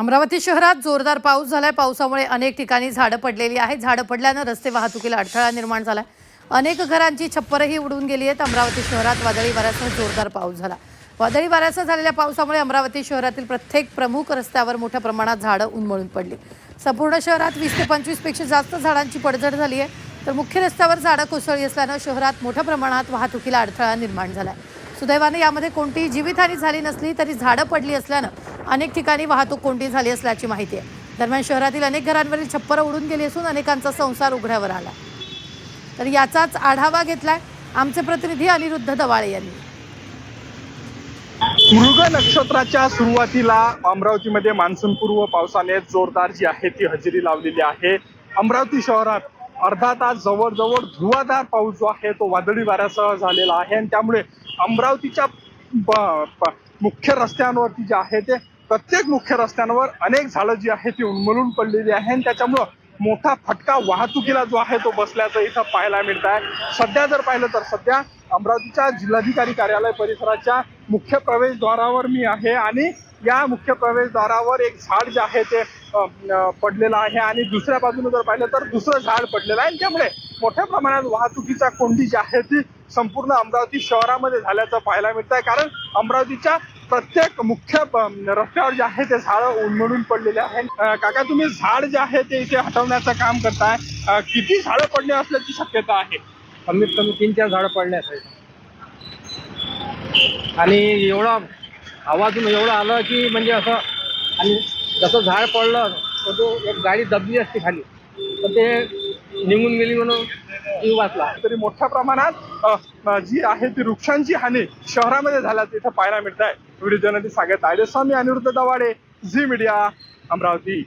अमरावती शहरात जोरदार पाऊस झालाय। पावसामुळे अनेक ठिकाणी झाडं पडलेली आहेत। झाडं पडल्यानं रस्ते वाहतुकीला अडथळा निर्माण झालाय। अनेक घरांची छप्परही उडून गेली आहेत। अमरावती शहरात वादळी वाऱ्यासह जोरदार पाऊस झाला। वादळी वाऱ्यासह झालेल्या पावसामुळे अमरावती शहरातील प्रत्येक प्रमुख रस्त्यावर मोठ्या प्रमाणात झाडं उन्मळून पडली। संपूर्ण शहरात 20 ते 25 पेक्षा जास्त झाडांची पडझड झाली आहे, तर मुख्य रस्त्यावर झाडं कोसळली असल्यानं शहरात मोठ्या प्रमाणात वाहतुकीला अडथळा निर्माण झालाय। सुदैवाने यामध्ये कोणतीही जीवितहानी झाली नसली तरी झाडं पडली असल्यानं अनेक ठिकाणी वाहतूक कोंडी झाली असल्याची माहिती आहे। दरम्यान शहरातील अनेक घरांवरील छप्पर उडून गेली असून अनेकांचा संसार उघड्यावर आला। तर याचाच आढावा घेतलाय आमचे प्रतिनिधी अनिरुद्ध दवाळे यांनी। मृग नक्षत्राच्या सुरुवातीला अमरावतीमध्ये मान्सूनपूर्व पावसाने जोरदार जी आहे ती हजेरी लावलेली आहे। अमरावती शहरात अर्धा तास जवळजवळ धुवाधार पाऊस जो आहे तो वादळी वाऱ्यासह झालेला आहे आणि त्यामुळे अमरावतीच्या मुख्य रस्त्यांवरती जे आहे ते प्रत्येक मुख्य रस्त्यांवर अनेक झाडं जी आहे ती उन्मळून पडलेली आहे आणि त्याच्यामुळं मोठा फटका वाहतुकीला जो आहे तो बसल्याचं इथं पाहायला मिळत आहे। सध्या जर पाहिलं तर सध्या अमरावतीच्या जिल्हाधिकारी कार्यालय परिसराच्या मुख्य प्रवेशद्वारावर मी आहे आणि या मुख्य प्रवेशद्वारावर एक झाड जे आहे ते पडलेलं आहे आणि दुसऱ्या बाजूने जर पाहिलं तर दुसरं झाड पडलेलं आहे। त्यामुळे मोठ्या प्रमाणात वाहतुकीचा कोंडी जी आहे ती संपूर्ण अमरावती शहरामध्ये झाल्याचं पाहायला मिळत आहे। कारण अमरावतीच्या प्रत्येक मुख्य रस्त्यावर जे आहे ते झाडं उन्मळून पडलेले आहेत। काका, तुम्ही झाड जे आहे ते इथे हटवण्याचं काम करताय, किती झाडं पडणे असल्याची शक्यता आहे? कमीत कमी 3-4 झाडं पडल्यात आणि एवढा आवाजून एवढं आलं की म्हणजे असं, आणि जसं झाड पडलं तर तो एक गाडी दबली असती खाली, तर ते निघून गेली म्हणून जीव वाचला। तरी मोठ्या प्रमाणात जी आहे ती वृक्षांची हानी शहरामध्ये झाल्याचं इथं पाहायला मिळत आहे। व्हिडिओ जर्नलिस्ट सागर तायडे स्वामी, अनिरुद्ध दवाडे, झी मीडिया, अमरावती।